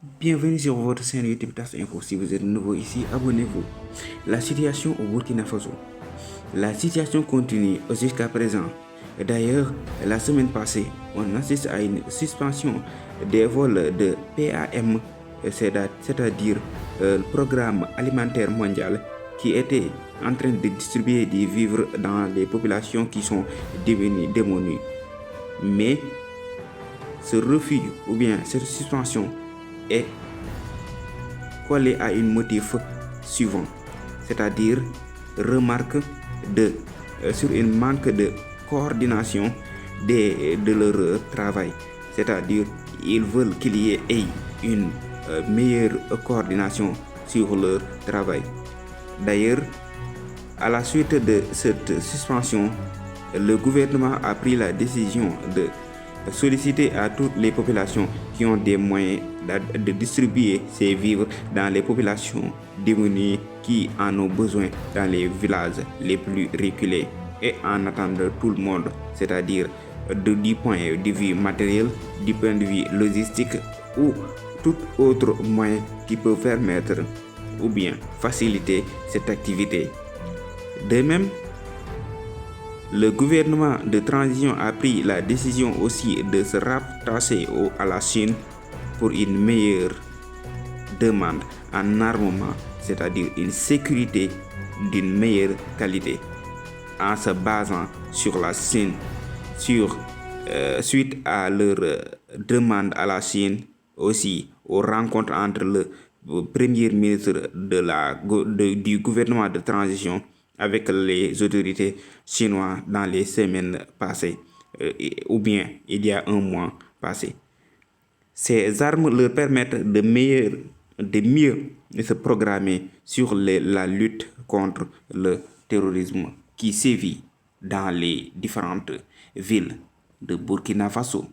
Bienvenue sur votre chaîne YouTube TAS Info. Si vous êtes nouveau ici, abonnez-vous. La situation au Burkina Faso. La situation continue jusqu'à présent. D'ailleurs, la semaine passée, on assiste à une suspension des vols de PAM, c'est-à-dire le Programme alimentaire mondial, qui était en train de distribuer des vivres dans les populations qui sont devenues démunies. Mais ce refus ou bien cette suspension est collé à un motif suivant, c'est-à-dire remarque sur un manque de coordination de leur travail, c'est-à-dire ils veulent qu'il y ait une meilleure coordination sur leur travail. D'ailleurs, à la suite de cette suspension, le gouvernement a pris la décision de solliciter à toutes les populations qui ont des moyens de distribuer ces vivres dans les populations démunies qui en ont besoin dans les villages les plus reculés et en attendant tout le monde, c'est-à-dire du point de vue matériel, du point de vue logistique ou tout autre moyen qui peut permettre ou bien faciliter cette activité. De même, le gouvernement de transition a pris la décision aussi de se rattacher à la Chine pour une meilleure demande en armement, c'est-à-dire une sécurité d'une meilleure qualité, en se basant sur la Chine, suite à leur demande à la Chine, aussi aux rencontres entre le premier ministre du gouvernement de transition avec les autorités chinoises dans les semaines passées, ou bien il y a un mois passé. Ces armes leur permettent de mieux se programmer sur la lutte contre le terrorisme qui sévit dans les différentes villes de Burkina Faso.